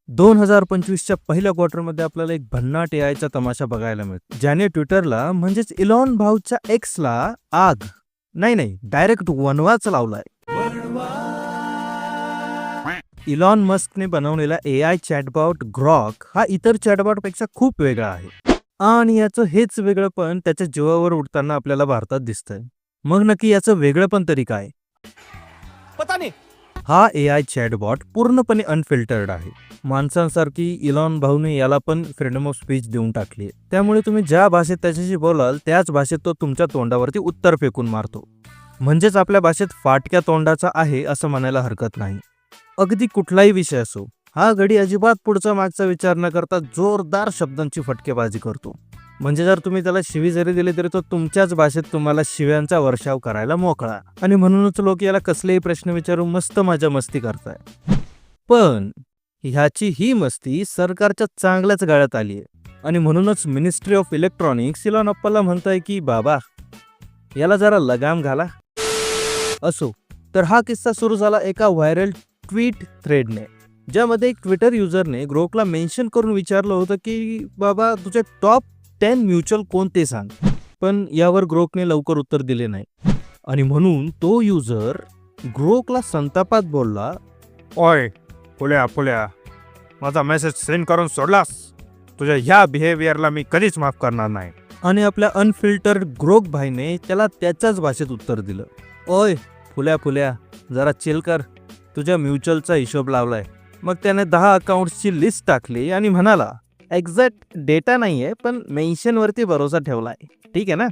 2025च्या पहिल्या क्वार्टरमध्ये आपल्याला एक भन्नाट एआयचा तमाशा बघायला मिळतो, ज्याने ट्विटरला म्हणजेच इलॉन भाऊच्या एक्सला आग नाही डायरेक्ट वनवाच लावलाय. इलॉन मस्कने बनवलेला एआय चॅटबॉट ग्रॉक हा इतर चॅटबॉट पेक्षा खूप वेगळा आहे आणि याचं हेच वेगळंपण त्याच्या जीवावर उडताना आपल्याला भारतात दिसतंय. मग नक्की याचं वेगळंपण तरी काय? पता नहीं. हा एआय चॅटबॉट पूर्णपणे अनफिल्टर्ड आहे. माणसांसारखी इलॉन भाऊने याला पण फ्रीडम ऑफ स्पीच देऊन टाकली. त्यामुळे तुम्ही ज्या भाषेत त्याच्याशी बोलाल त्याच भाषेत तो तुमच्या तोंडावरती उत्तर फेकून मारतो. म्हणजेच आपल्या भाषेत फाटक्या तोंडाचा आहे असं म्हणायला हरकत नाही. अगदी कुठलाही विषय असो, हा गडी अजिबात पुढचा मागचा विचार न करता जोरदार शब्दांची फटकेबाजी करतो. म्हणजे जर तुम्ही त्याला शिवी जरी दिली तरी तो तुमच्याच भाषेत तुम्हाला शिव्यांचा वर्षाव करायला मोकळा. आणि म्हणूनच लोक याला कसलेही प्रश्न विचारून मस्त मजा मस्ती करताय. पण ह्याची ही मस्ती सरकारच्या चांगल्याच गाळ्यात आली आहे आणि म्हणूनच मिनिस्ट्री ऑफ इलेक्ट्रॉनिक्स इलॉन अप्पाला म्हणताय की बाबा याला जरा लगाम घाला. असो तर हा किस्सा सुरू झाला एका व्हायरल ट्विट थ्रेडने, ज्यामध्ये एक ट्विटर युजरने ग्रोकला मेन्शन करून विचारलं होतं की बाबा तुझे टॉप 10 म्युच्युअल कोणते सांग. पण यावर ग्रोकने लवकर उत्तर दिले नाही आणि म्हणून तो युजर ग्रोकला संतापात बोलला, ओय पुल्या माझा मेसेज सेंड करून सोडलास. तुझ्या ह्या बिहेवियरला मी कधीच माफ करणार नाही. आणि आपल्या अनफिल्टर्ड ग्रोक भाईने त्याला त्याच्याच भाषेत उत्तर दिलं, ओय फुल्या जरा चिल कर, तुझ्या म्युच्युअलचा हिशोब लावलाय. मग त्याने 10 अकाउंट्सची लिस्ट टाकली आणि म्हणाला एक्झॅक्ट डेटा नाहीये पण मेन्शन वरती भरोसा ठेवलाय, ठीक आहे ना.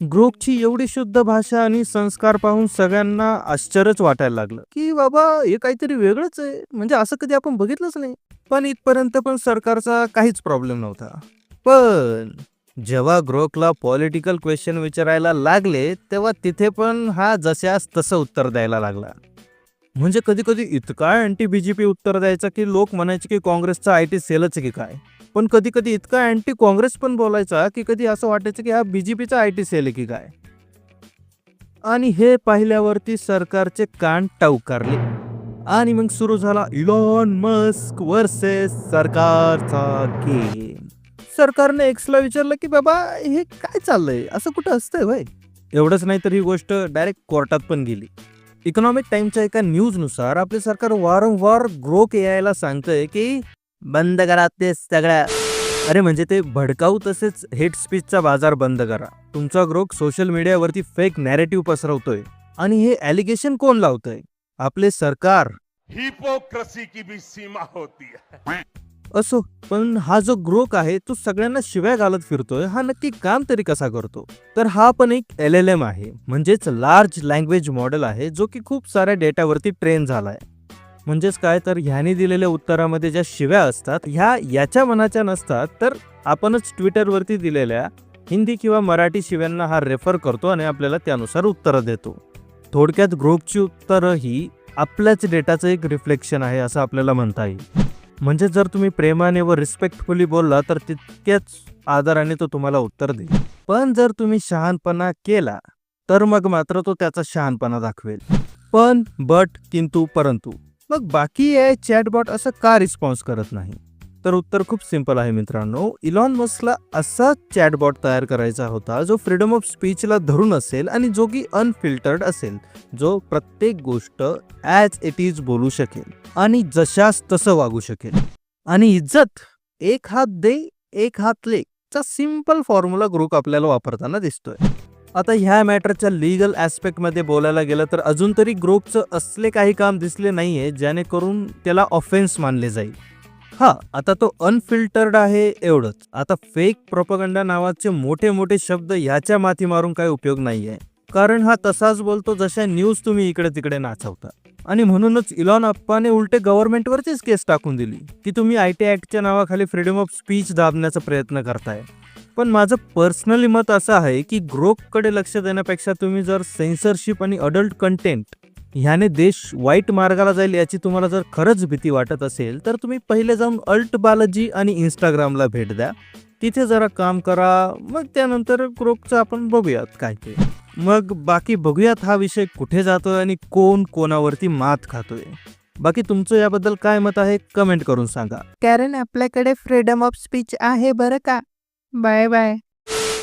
ग्रोकची एवढी शुद्ध भाषा आणि संस्कार पाहून सगळ्यांना आश्चर्यच वाटायला लागलं की बाबा हे काहीतरी वेगळंच आहे, म्हणजे असं कधी आपण बघितलंच नाही. पण इथपर्यंत पण सरकारचा काहीच प्रॉब्लेम नव्हता. पण जेव्हा ग्रोकला पॉलिटिकल क्वेश्चन विचारायला लागले तेव्हा तिथे पण हा जशास तसं उत्तर द्यायला लागला. म्हणजे कधी कधी इतका अँटी बीजेपी उत्तर द्यायचा की लोक म्हणायचे की काँग्रेसचा आयटी सेलच की काय. पण कधी कधी इतका अँटी काँग्रेस पण बोलायचा की कधी असं वाटायचं की हा बीजेपीचा आयटी सेल आहे की काय. आणि हे पाहिल्यावरती सरकारचे कान टवकारले आणि मग सुरू झाला इलॉन मस्क वर्सेस सरकारचा गेम. सरकारने एक्सला विचारलं की बाबा हे काय चाललंय, असं कुठं असतंय भाई. एवढंच नाही तर ही गोष्ट डायरेक्ट कोर्टात पण गेली. इकॉनॉमिक टाइमच्या एका न्यूजनुसार आपले सरकार वारंवार ग्रोक एआयला सांगतंय की बंद करा ते सगळ्या, अरे म्हणजे ते भडकाऊ तसेच हेट स्पीचचा बाजार बंद करा. तुमचा ग्रोक सोशल मीडियावरती फेक नॅरेटिव्ह पसरवतोय आणि हे ॲलिगेशन कोण लावतंय? आपले सरकार. हिपोक्रेसी की भी सीमा होती है. असो पण हा जो ग्रोक आहे तो सगळ्यांना शिव्या घालत फिरतोय, हा नक्की काम तरी कसा करतो? तर हा पण एक LLM आहे, म्हणजेच लार्ज लँग्वेज मॉडेल आहे, जो की खूप साऱ्या डेटावरती ट्रेन झालाय. म्हणजेच काय तर ह्याने दिलेल्या उत्तरामध्ये ज्या शिव्या असतात ह्या याच्या मनाच्या नसतात, तर आपणच ट्विटरवरती दिलेल्या हिंदी किंवा मराठी शिव्यांना हा रेफर करतो आणि आपल्याला त्यानुसार उत्तरं देतो. थोडक्यात ग्रोकची उत्तरं ही आपल्याच डेटाचं एक रिफ्लेक्शन आहे असं आपल्याला म्हणता येईल. म्हणजे जर तुम्ही प्रेमाने व रिस्पेक्टफुली बोलला तर तितक्याच आदराने तो तुम्हाला उत्तर देईल. पण जर तुम्ही शहाणपणा केला तर मग मात्र तो त्याचा शहाणपणा दाखवेल. पण किंतु परंतु मग बाकी एआय चॅटबॉट असं का रिस्पॉन्स करत नाही? तर उत्तर खूप सिंपल आहे मित्रांनो. इलॉन मस्कला असा चॅटबॉट तयार करायचा होता जो फ्रीडम ऑफ स्पीचला धरून असेल आणि जो की अनफिल्टर्ड असेल, जो प्रत्येक गोष्ट ॲज इट इज बोलू शकेल आणि जशास तसं वागू शकेल. आणि इज्जत एक हात दे एक हात ले चा सिंपल फॉर्म्युला ग्रोक आपल्याला वापरताना दिसतोय. आता ह्या मॅटरच्या लिगल ॲस्पेक्टमध्ये बोलायला गेलं तर अजून तरी ग्रोकचं असले काही काम दिसले नाहीये जेणेकरून त्याला ऑफेन्स मानले जाईल. आता तो अनफिल्टर्ड आहे एवढंच. आता फेक प्रोपगंडा नावाचे मोठे मोठे शब्द ह्याच्या माथी मारून काही उपयोग नाहीये, कारण हा तसाच बोलतो जशा न्यूज तुम्ही इकडे तिकडे नाचवता. आणि म्हणूनच इलॉन अप्पाने उलटे गव्हर्नमेंटवरतीच केस टाकून दिली की तुम्ही आयटी ॲक्टच्या नावाखाली फ्रीडम ऑफ स्पीच दाबण्याचा प्रयत्न करताय. पण माझं पर्सनली मत असं आहे की ग्रोककडे लक्ष देण्यापेक्षा तुम्ही जर सेन्सरशिप आणि अडल्ट कंटेंट ह्याने देश वाईट मार्गाला जाईल याची तुम्हाला जर खरंच भीती वाटत असेल तर तुम्ही पहिले जाऊन अल्ट बालाजी आणि इंस्टाग्रामला भेट द्या, तिथे जरा काम करा. मग त्यानंतर ग्रोकचं आपण बघूयात काय ते. मग बाकी बघूयात हा विषय कुठे जातोय आणि कोण कोणावरती मात खातोय. बाकी तुमचं याबद्दल काय मत आहे कमेंट करून सांगा. कारण आपल्याकडे फ्रीडम ऑफ स्पीच आहे बरं का. Bye bye.